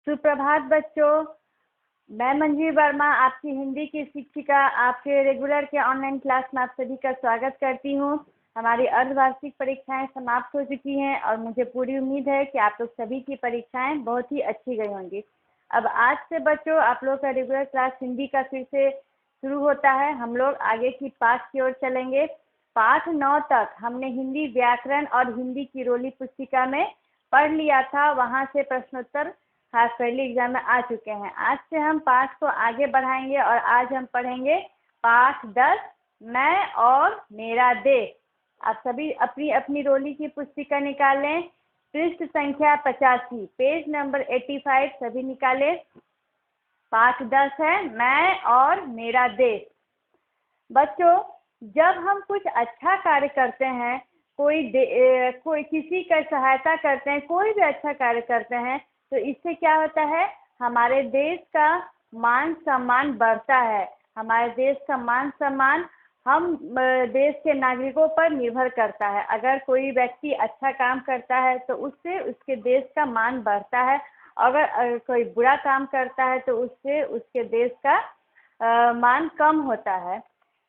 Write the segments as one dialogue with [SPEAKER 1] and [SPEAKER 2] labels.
[SPEAKER 1] सुप्रभात बच्चों, मैं मंजू वर्मा आपकी हिंदी की शिक्षिका आपके रेगुलर के ऑनलाइन क्लास में आप सभी का स्वागत करती हूँ। हमारी अर्धवार्षिक परीक्षाएं समाप्त हो चुकी हैं और मुझे पूरी उम्मीद है कि आप लोग सभी की परीक्षाएं बहुत ही अच्छी गई होंगी। अब आज से बच्चों आप लोग का रेगुलर क्लास हिंदी का फिर से शुरू होता है। हम लोग आगे की पाठ की ओर चलेंगे। पाठ 9 तक हमने हिंदी व्याकरण और हिंदी की रोली पुस्तिका में पढ़ लिया था। वहाँ से प्रश्नोत्तर खास पहले एग्जाम में आ चुके हैं। आज से हम पाठ को आगे बढ़ाएंगे और आज हम पढ़ेंगे पाठ 10 मैं और मेरा देश। आप सभी अपनी अपनी रोली की पुस्तिका निकालें। पृष्ठ संख्या 85 पेज नंबर 85 सभी निकालें। पाठ 10 है मैं और मेरा देश। बच्चों, जब हम कुछ अच्छा कार्य करते हैं, कोई किसी का सहायता करते हैं, कोई भी अच्छा कार्य करते हैं, तो इससे क्या होता है, हमारे देश का मान सम्मान बढ़ता है। हमारे देश का मान सम्मान हम देश के नागरिकों पर निर्भर करता है। अगर कोई व्यक्ति अच्छा काम करता है तो उससे उसके देश का मान बढ़ता है। अगर कोई बुरा काम करता है तो उससे उसके देश का मान कम होता है।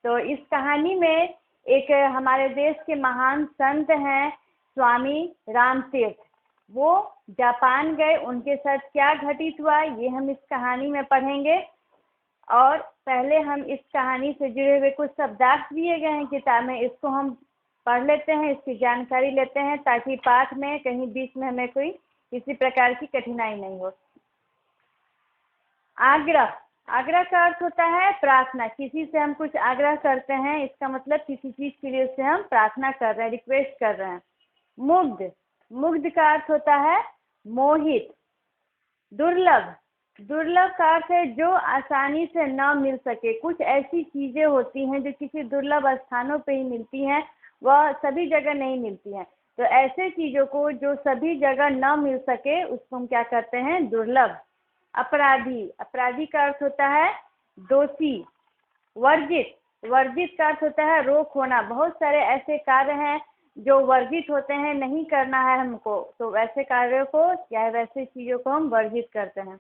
[SPEAKER 1] तो इस कहानी में एक हमारे देश के महान संत हैं स्वामी रामतीर्थ। वो जापान गए, उनके साथ क्या घटित हुआ ये हम इस कहानी में पढ़ेंगे। और पहले हम इस कहानी से जुड़े हुए कुछ शब्दार्थ दिए गए हैं किताब में, इसको हम पढ़ लेते हैं, इसकी जानकारी लेते हैं ताकि पाठ में कहीं बीच में हमें कोई किसी प्रकार की कठिनाई नहीं हो। आग्रह, आग्रह का अर्थ होता है प्रार्थना। किसी से हम कुछ आग्रह करते हैं, इसका मतलब किसी चीज के लिए उससे हम प्रार्थना कर रहे हैं, रिक्वेस्ट कर रहे हैं। मुग्ध, मुग्ध का अर्थ होता है मोहित। दुर्लभ, दुर्लभ का अर्थ है जो आसानी से न मिल सके। कुछ ऐसी चीजें होती हैं जो किसी दुर्लभ स्थानों पे ही मिलती हैं, वह सभी जगह नहीं मिलती हैं। तो ऐसे चीजों को जो सभी जगह न मिल सके उसको हम क्या करते हैं, दुर्लभ। अपराधी, अपराधी का अर्थ होता है दोषी। वर्जित, वर्जित का अर्थ होता है रोक होना। बहुत सारे ऐसे कार्य हैं जो वर्जित होते हैं, नहीं करना है हमको, तो वैसे कार्यों को या वैसे चीजों को हम वर्जित करते हैं।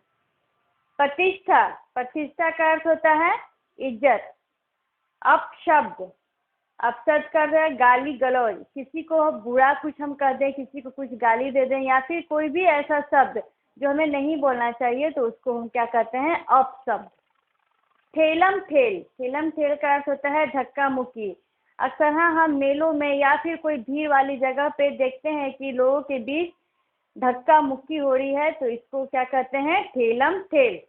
[SPEAKER 1] प्रतिष्ठा, प्रतिष्ठा का अर्थ होता है इज्जत। अपशब्द, अपशब्द का अर्थ है गाली गलौज। किसी को बुरा कुछ हम कह दें, किसी को कुछ गाली दे दें, या फिर कोई भी ऐसा शब्द जो हमें नहीं बोलना चाहिए तो उसको हम क्या कहते हैं, अपशब्द। ठेलम ठेल, ठेलम ठेल का अर्थ होता है धक्का मुक्की। अक्सर हम मेलों में या फिर कोई भीड़ वाली जगह पे देखते हैं कि लोगों के बीच धक्का मुक्की हो रही है, तो इसको क्या कहते हैं, ठेलम ठेल।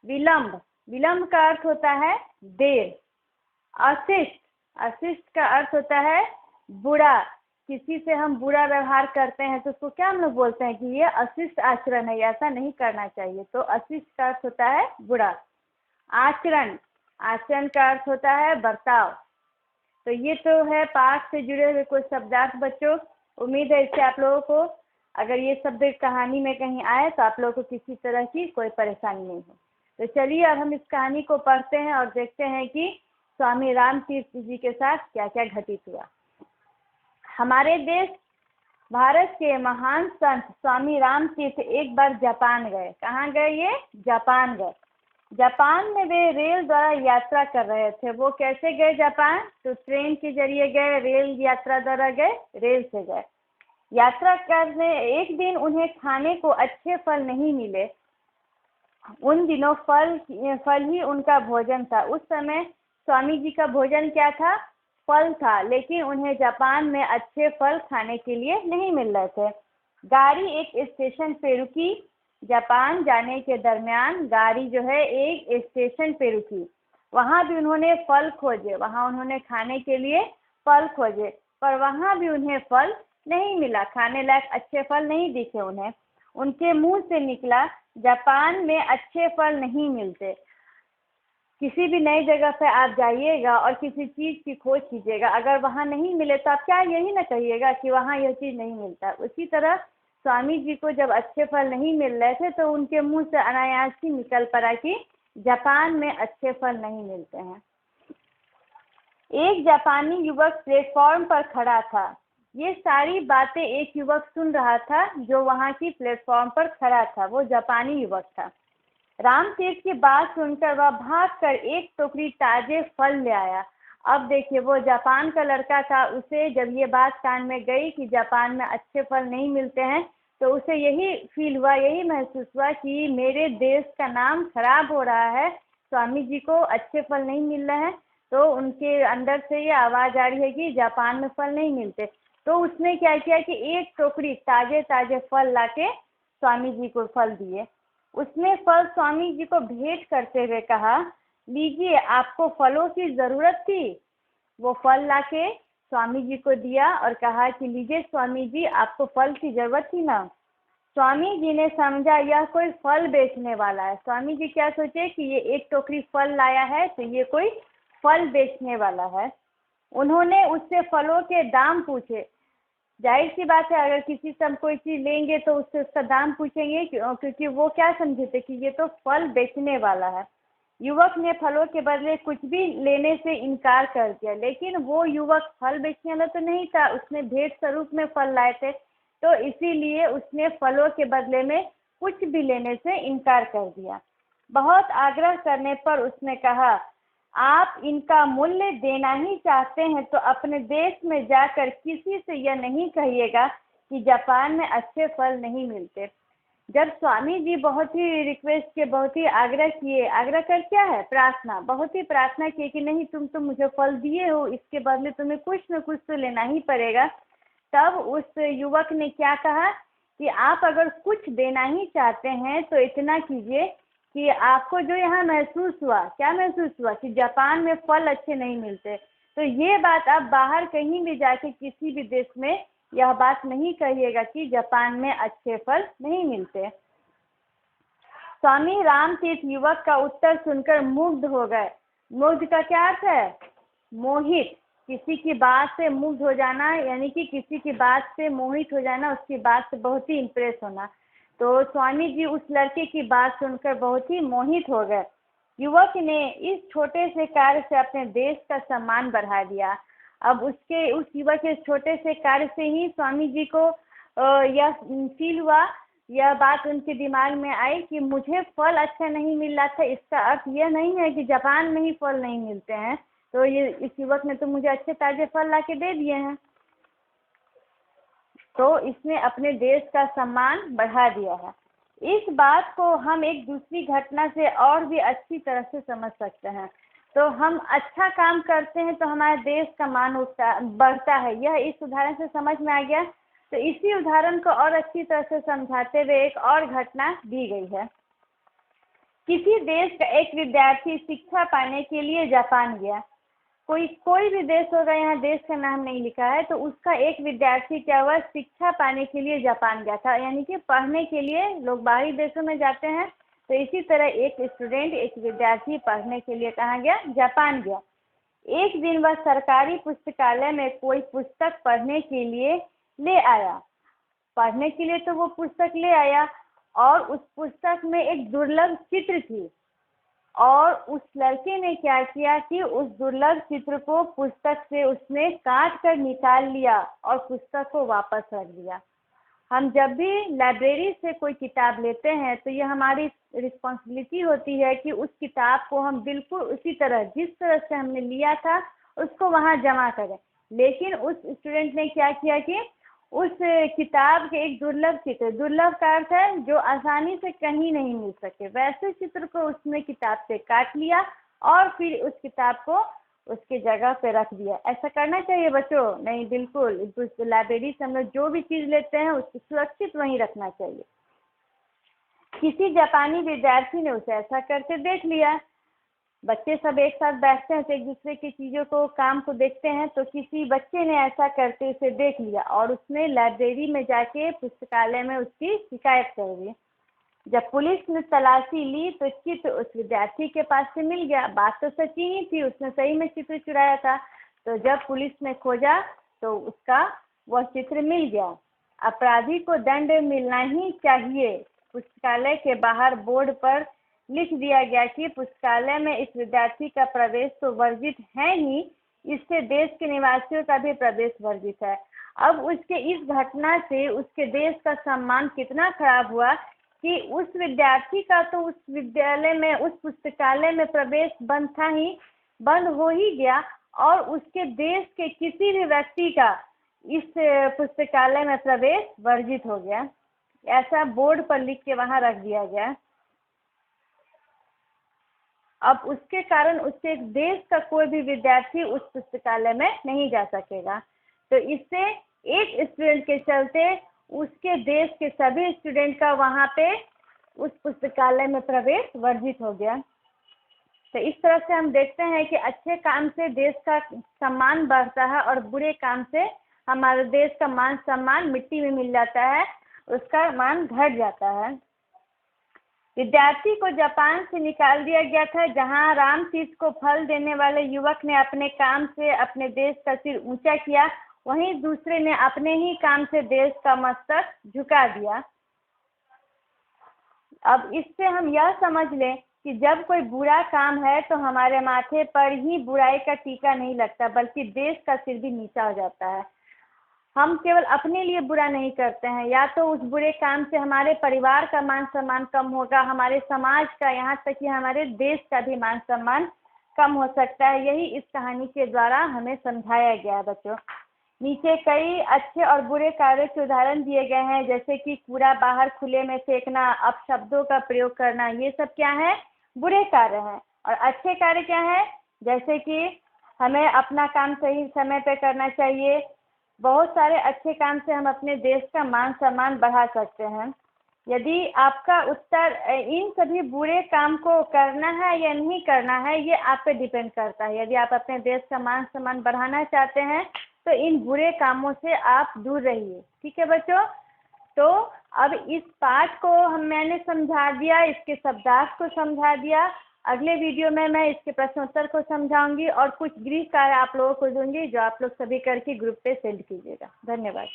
[SPEAKER 1] विलंब, विलंब का अर्थ होता है देर। अशिष्ट, अशिष्ट का अर्थ होता है बुरा। किसी से हम बुरा व्यवहार करते हैं तो उसको क्या हम लोग बोलते हैं कि ये अशिष्ट आचरण है, ऐसा नहीं करना चाहिए। तो अशिष्ट का अर्थ होता है बुरा। आचरण, आचरण का अर्थ होता है बर्ताव। तो ये तो है पाठ से जुड़े हुए कुछ शब्दार्थ बच्चों। उम्मीद है इससे आप लोगों को अगर ये शब्द कहानी में कहीं आए तो आप लोगों को किसी तरह की कोई परेशानी नहीं हो। तो चलिए अब हम इस कहानी को पढ़ते हैं और देखते हैं कि स्वामी रामतीर्थ जी के साथ क्या क्या घटित हुआ। हमारे देश भारत के महान संत स्वामी रामतीर्थ एक बार जापान गए। कहाँ गए ये, जापान गए। जापान में वे रेल द्वारा यात्रा कर रहे थे। वो कैसे गए जापान, तो ट्रेन के जरिए गए, रेल यात्रा द्वारा गए, रेल से गए। यात्रा करने एक दिन उन्हें खाने को अच्छे फल नहीं मिले। उन दिनों फल ही उनका भोजन था। उस समय स्वामी जी का भोजन क्या था, फल था, लेकिन उन्हें जापान में अच्छे फल खाने के लिए नहीं मिल रहे थे। गाड़ी एक स्टेशन पे रुकी। जापान जाने के दरमियान गाड़ी जो है एक स्टेशन पे रुकी। वहाँ भी उन्होंने फल खोजे, वहाँ उन्होंने खाने के लिए फल खोजे, पर वहाँ भी उन्हें फल नहीं मिला। खाने लायक अच्छे फल नहीं दिखे उन्हें। उनके मुंह से निकला, जापान में अच्छे फल नहीं मिलते। किसी भी नई जगह पे आप जाइएगा और किसी चीज़ की खोज कीजिएगा, अगर वहाँ नहीं मिले तो आप क्या यही ना कहिएगा कि वहाँ यह चीज़ नहीं मिलता। उसी तरह स्वामी जी को जब अच्छे फल नहीं मिल रहे थे तो उनके मुंह से अनायास ही निकल पड़ा कि जापान में अच्छे फल नहीं मिलते हैं। एक जापानी युवक प्लेटफॉर्म पर खड़ा था। ये सारी बातें एक युवक सुन रहा था जो वहाँ की प्लेटफॉर्म पर खड़ा था। वो जापानी युवक था। रामतीर्थ की बात सुनकर वह भागकर एक टोकरी ताजे फल ले आया। अब देखिए, वो जापान का लड़का था। उसे जब ये बात कान में गई कि जापान में अच्छे फल नहीं मिलते हैं, तो उसे यही फील हुआ, यही महसूस हुआ कि मेरे देश का नाम खराब हो रहा है, स्वामी जी को अच्छे फल नहीं मिल रहे हैं। तो उनके अंदर से ये आवाज़ आ रही है कि जापान में फल नहीं मिलते। तो उसने क्या किया कि एक टोकरी ताजे ताजे फल लाके स्वामी जी को फल दिए। उसने फल स्वामी जी को भेंट करते हुए कहा, लीजिए, आपको फलों की ज़रूरत थी। वो फल लाके स्वामी जी को दिया और कहा कि लीजिए स्वामी जी, आपको फल की ज़रूरत थी ना। स्वामी जी ने समझा यह कोई फल बेचने वाला है। स्वामी जी क्या सोचे कि ये एक टोकरी फल लाया है तो ये कोई फल बेचने वाला है। उन्होंने उससे फलों के दाम पूछे। जाहिर सी बात है, अगर किसी से हम कोई चीज़ लेंगे तो उससे उसका दाम पूछेंगे, क्योंकि वो क्या समझे थे कि ये तो फल बेचने वाला है। युवक ने फलों के बदले कुछ भी लेने से इनकार कर दिया, लेकिन वो युवक फल बेचने वाला तो नहीं था, उसने भेंट स्वरूप में फल लाए थे। तो इसीलिए उसने फलों के बदले में कुछ भी लेने से इनकार कर दिया। बहुत आग्रह करने पर उसने कहा, आप इनका मूल्य देना ही चाहते हैं तो अपने देश में जाकर किसी से यह नहीं कहिएगा कि जापान में अच्छे फल नहीं मिलते। जब स्वामी जी बहुत ही रिक्वेस्ट किए, बहुत ही आग्रह किए, आग्रह कर क्या है, प्रार्थना, बहुत ही प्रार्थना किए कि नहीं, तुम तो मुझे फल दिए हो, इसके बदले तुम्हें कुछ न कुछ तो लेना ही पड़ेगा। तब उस युवक ने क्या कहा कि आप अगर कुछ देना ही चाहते हैं तो इतना कीजिए कि आपको जो यहाँ महसूस हुआ, क्या महसूस हुआ कि जापान में फल अच्छे नहीं मिलते, तो ये बात आप बाहर कहीं भी जाके किसी भी देश में यह बात नहीं कहिएगा कि जापान में अच्छे फल नहीं मिलते। स्वामी रामतीर्थ युवक का उत्तर सुनकर मुग्ध हो गए। मुग्ध का क्या अर्थ है? मोहित। किसी की बात से मुग्ध हो जाना, यानी कि किसी की बात से मोहित हो जाना, उसकी बात से बहुत ही इम्प्रेस होना। तो स्वामी जी उस लड़के की बात सुनकर बहुत ही मोहित हो गए। युवक ने इस छोटे से कार्य से अपने देश का सम्मान बढ़ा दिया। अब उस युवक के छोटे से कार्य से ही स्वामी जी को यह फील हुआ, यह बात उनके दिमाग में आई कि मुझे फल अच्छा नहीं मिल रहा था, इसका अर्थ यह नहीं है कि जापान में ही फल नहीं मिलते हैं। तो ये इस युवक ने तो मुझे अच्छे ताजे फल ला के दे दिए हैं। तो इसने अपने देश का सम्मान बढ़ा दिया है। इस बात को हम एक दूसरी घटना से और भी अच्छी तरह से समझ सकते हैं। तो हम अच्छा काम करते हैं तो हमारे देश का मान बढ़ता है। यह इस उदाहरण से समझ में आ गया। तो इसी उदाहरण को और अच्छी तरह से समझाते हुए एक और घटना दी गई है। किसी देश का एक विद्यार्थी शिक्षा पाने के लिए जापान गया। कोई भी देश होगा, यहाँ देश का नाम नहीं लिखा है। तो उसका एक विद्यार्थी क्या हुआ, शिक्षा पाने के लिए जापान गया था, यानी कि पढ़ने के लिए लोग बाहरी देशों में जाते हैं। तो इसी तरह एक स्टूडेंट, एक विद्यार्थी पढ़ने के लिए कहाँ गया, जापान गया। एक दिन वह सरकारी पुस्तकालय में कोई पुस्तक पढ़ने के लिए ले आया। पढ़ने के लिए तो वो पुस्तक ले आया और उस पुस्तक में एक दुर्लभ चित्र थी। और उस लड़के ने क्या किया कि उस दुर्लभ चित्र को पुस्तक से उसने काट कर निकाल लिया और पुस्तक को वापस रख दिया। हम जब भी लाइब्रेरी से कोई किताब लेते हैं तो ये हमारी रिस्पॉन्सिबिलिटी होती है कि उस किताब को हम बिल्कुल उसी तरह, जिस तरह से हमने लिया था, उसको वहाँ जमा करें। लेकिन उस स्टूडेंट ने क्या किया कि उस किताब के एक दुर्लभ चित्र, दुर्लभ का अर्थ है जो आसानी से कहीं नहीं मिल सके, वैसे चित्र को उसने किताब से काट लिया और फिर उस किताब को उसकी जगह पे रख दिया। ऐसा करना चाहिए बच्चों? नहीं, बिल्कुल। लाइब्रेरी से हम लोग जो भी चीज़ लेते हैं उसको सुरक्षित वहीं रखना चाहिए। किसी जापानी विद्यार्थी ने उसे ऐसा करते देख लिया। बच्चे सब एक साथ बैठते हैं तो एक दूसरे की चीज़ों को, काम को देखते हैं। तो किसी बच्चे ने ऐसा करते उसे देख लिया और उसने लाइब्रेरी में जाके पुस्तकालय में उसकी शिकायत कर दी। जब पुलिस ने तलाशी ली तो चित्र उस विद्यार्थी के पास से मिल गया। बात तो सच्ची ही थी, उसने सही में चित्र चुराया था। तो जब पुलिस ने खोजा तो उसका वह चित्र मिल गया। अपराधी को दंड मिलना ही चाहिए। पुस्तकालय के बाहर बोर्ड पर लिख दिया गया कि पुस्तकालय में इस विद्यार्थी का प्रवेश तो वर्जित है ही, इससे देश के निवासियों का भी प्रवेश वर्जित है। अब उसके इस घटना से उसके देश का सम्मान कितना खराब हुआ कि उस विद्यार्थी का तो उस विद्यालय में, उस पुस्तकालय में प्रवेश बंद हो ही गया, और उसके देश के किसी भी व्यक्ति का इस पुस्तकालय में प्रवेश वर्जित हो गया। ऐसा बोर्ड पर लिख के वहाँ रख दिया गया। अब उसके कारण उसके देश का कोई भी विद्यार्थी उस पुस्तकालय में नहीं जा सकेगा। तो इससे एक स्टूडेंट के चलते उसके देश के सभी स्टूडेंट का वहाँ पे उस पुस्तकालय में प्रवेश वर्जित हो गया। तो इस तरह से हम देखते हैं कि अच्छे काम से देश का सम्मान बढ़ता है और बुरे काम से हमारे देश का मान सम्मान मिट्टी में मिल जाता है, उसका मान घट जाता है। विद्यार्थी को जापान से निकाल दिया गया था, जहां रामतीर्थ को फल देने वाले युवक ने अपने काम से अपने देश का सिर ऊंचा किया, वहीं दूसरे ने अपने ही काम से देश का मस्तक झुका दिया। अब इससे हम यह समझ लें कि जब कोई बुरा काम है तो हमारे माथे पर ही बुराई का टीका नहीं लगता, बल्कि देश का सिर भी नीचा हो जाता है। हम केवल अपने लिए बुरा नहीं करते हैं, या तो उस बुरे काम से हमारे परिवार का मान सम्मान कम होगा, हमारे समाज का, यहाँ तक कि हमारे देश का भी मान सम्मान कम हो सकता है। यही इस कहानी के द्वारा हमें समझाया गया है बच्चों। नीचे कई अच्छे और बुरे कार्यों के उदाहरण दिए गए हैं, जैसे कि कूड़ा बाहर खुले में फेंकना, अपशब्दों का प्रयोग करना, ये सब क्या है? बुरे कार्य हैं। और अच्छे कार्य क्या है? जैसे कि हमें अपना काम सही समय पे करना चाहिए। बहुत सारे अच्छे काम से हम अपने देश का मान सम्मान बढ़ा सकते हैं। यदि आपका उत्तर इन सभी बुरे काम को करना है या नहीं करना है, ये आप पे डिपेंड करता है। यदि आप अपने देश का मान सम्मान बढ़ाना चाहते हैं तो इन बुरे कामों से आप दूर रहिए। ठीक है बच्चों? तो अब इस पाठ को मैंने समझा दिया, इसके शब्दार्थ को समझा दिया। अगले वीडियो में मैं इसके प्रश्नोत्तर को समझाऊंगी और कुछ गृह कार्य आप लोगों को दूंगी, जो आप लोग सभी करके ग्रुप पे सेंड कीजिएगा। धन्यवाद।